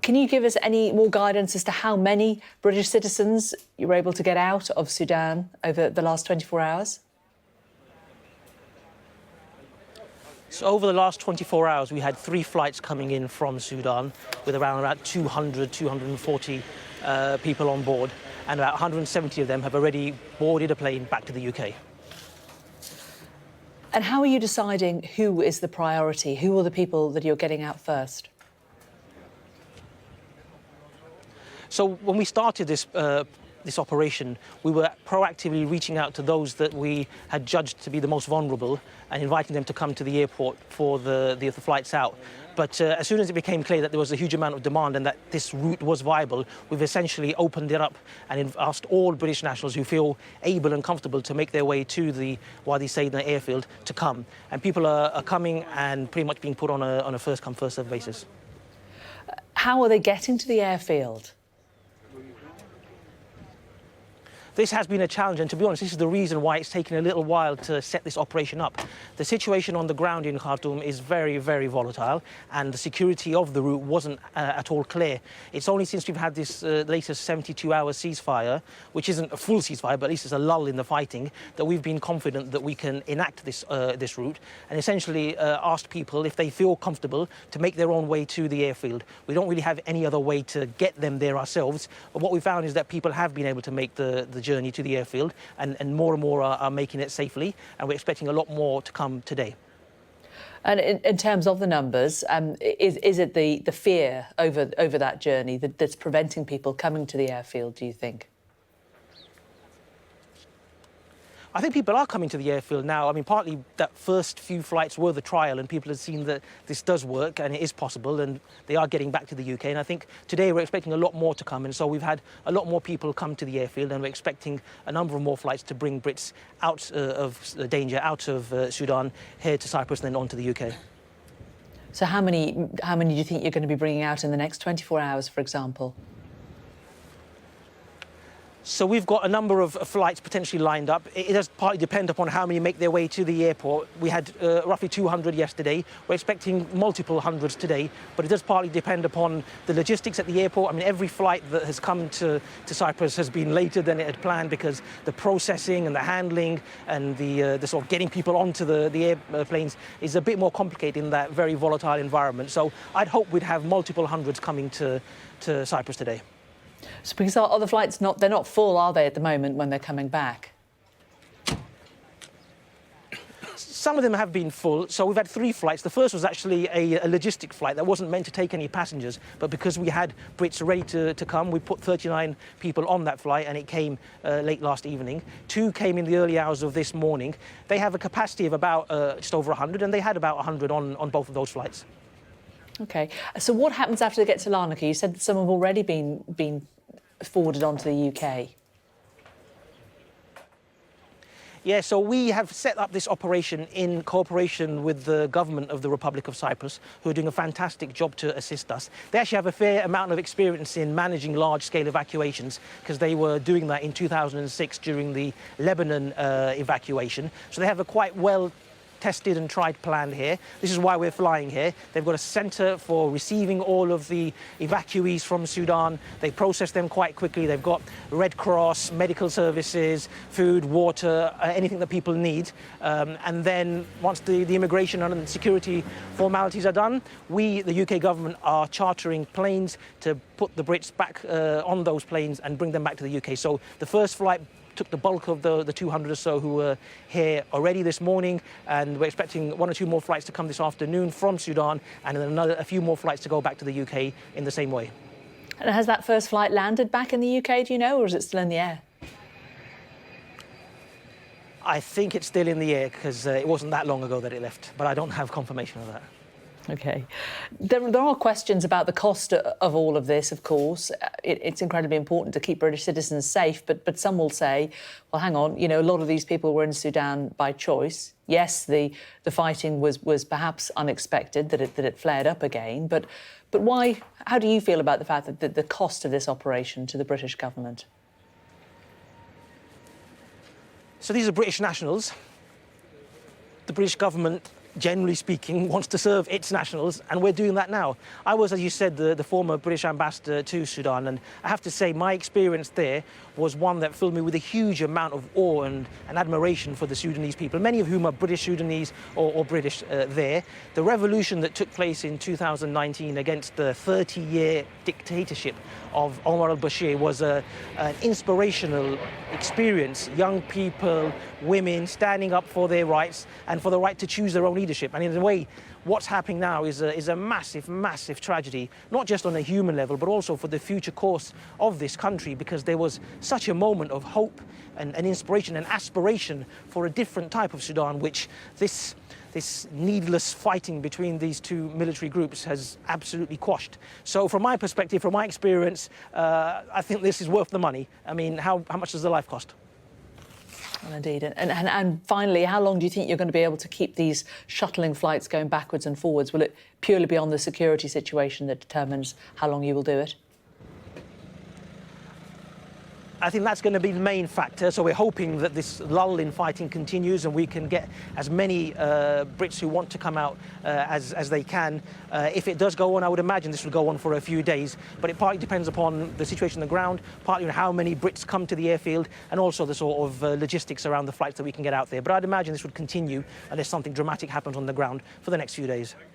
Can you give us any more guidance as to how many British citizens you were able to get out of Sudan over the last 24 hours? So over the last 24 hours, we had 3 flights coming in from Sudan with around about 200, 240 people on board, and about 170 of them have already boarded a plane back to the UK. And how are you deciding who is the priority? Who are the people that you're getting out first? So when we started this operation, we were proactively reaching out to those that we had judged to be the most vulnerable and inviting them to come to the airport for the flights out. But as soon as it became clear that there was a huge amount of demand and that this route was viable, we've essentially opened it up and asked all British nationals who feel able and comfortable to make their way to the Wadi Sayidna airfield to come. And people are coming and pretty much being put on a first-come, first-served basis. How are they getting to the airfield? This has been a challenge, and to be honest, this is the reason why it's taken a little while to set this operation up. The situation on the ground in Khartoum is very, very volatile, and the security of the route wasn't at all clear. It's only since we've had this latest 72-hour ceasefire, which isn't a full ceasefire, but at least it's a lull in the fighting, that we've been confident that we can enact this route and essentially asked people if they feel comfortable to make their own way to the airfield. We don't really have any other way to get them there ourselves, but what we found is that people have been able to make the journey to the airfield, and more are making it safely, and we're expecting a lot more to come today. And in terms of the numbers, is it the fear over that journey that's preventing people coming to the airfield, do you think? I think people are coming to the airfield now. I mean, partly that first few flights were the trial, and people have seen that this does work and it is possible, and they are getting back to the UK. And I think today we're expecting a lot more to come, and so we've had a lot more people come to the airfield, and we're expecting a number of more flights to bring Brits out of danger, out of Sudan, here to Cyprus and then on to the UK. So how many do you think you're going to be bringing out in the next 24 hours, for example? So we've got a number of flights potentially lined up. It does partly depend upon how many make their way to the airport. We had roughly 200 yesterday. We're expecting multiple hundreds today, but it does partly depend upon the logistics at the airport. I mean, every flight that has come to Cyprus has been later than it had planned, because the processing and the handling and the sort of getting people onto the airplanes is a bit more complicated in that very volatile environment. So I'd hope we'd have multiple hundreds coming to Cyprus today. So because are the flights they're not full, are they, at the moment when they're coming back? Some of them have been full. So we've had 3 flights. The first was actually a logistic flight that wasn't meant to take any passengers, but because we had Brits ready to come, we put 39 people on that flight, and it came late last evening. 2 came in the early hours of this morning. They have a capacity of about just over 100, and they had about 100 on both of those flights. OK. So what happens after they get to Larnaca? You said that some have already been forwarded onto the UK. Yeah, so we have set up this operation in cooperation with the government of the Republic of Cyprus, who are doing a fantastic job to assist us. They actually have a fair amount of experience in managing large-scale evacuations, because they were doing that in 2006 during the Lebanon evacuation. So they have a quite well-tested and tried plan here. This is why we're flying here. They've got a centre for receiving all of the evacuees from Sudan. They process them quite quickly. They've got Red Cross, medical services, food, water, anything that people need. And then once the immigration and security formalities are done, we, the UK government, are chartering planes to put the Brits back on those planes and bring them back to the UK. So the first flight took the bulk of the 200 or so who were here already this morning, and we're expecting 1 or 2 more flights to come this afternoon from Sudan, and then a few more flights to go back to the UK in the same way. And has that first flight landed back in the UK, do you know, or is it still in the air? I think it's still in the air, because it wasn't that long ago that it left, but I don't have confirmation of that. OK. There are questions about the cost of all of this, of course. It's incredibly important to keep British citizens safe, but some will say, well, hang on, you know, a lot of these people were in Sudan by choice. Yes, the fighting was perhaps unexpected, that it flared up again, but why? How do you feel about the fact that the cost of this operation to the British government? So these are British nationals. The British government generally speaking, wants to serve its nationals, and we're doing that now. I was, as you said, the former British ambassador to Sudan, and I have to say my experience there was one that filled me with a huge amount of awe and admiration for the Sudanese people, many of whom are British Sudanese or British there. The revolution that took place in 2019 against the 30-year dictatorship of Omar al-Bashir was an inspirational experience. Young people, women standing up for their rights and for the right to choose their own leadership. And in a way, what's happening now is a massive, massive tragedy, not just on a human level, but also for the future course of this country, because there was such a moment of hope and inspiration and aspiration for a different type of Sudan, which this needless fighting between these two military groups has absolutely quashed. So from my perspective, from my experience, I think this is worth the money. I mean, how much does the life cost? Well, indeed. And finally, how long do you think you're going to be able to keep these shuttling flights going backwards and forwards? Will it purely be on the security situation that determines how long you will do it? I think that's going to be the main factor. So we're hoping that this lull in fighting continues and we can get as many Brits who want to come out as they can. If it does go on, I would imagine this will go on for a few days, but it partly depends upon the situation on the ground, partly on how many Brits come to the airfield, and also the sort of logistics around the flights that we can get out there. But I'd imagine this would continue unless something dramatic happens on the ground for the next few days.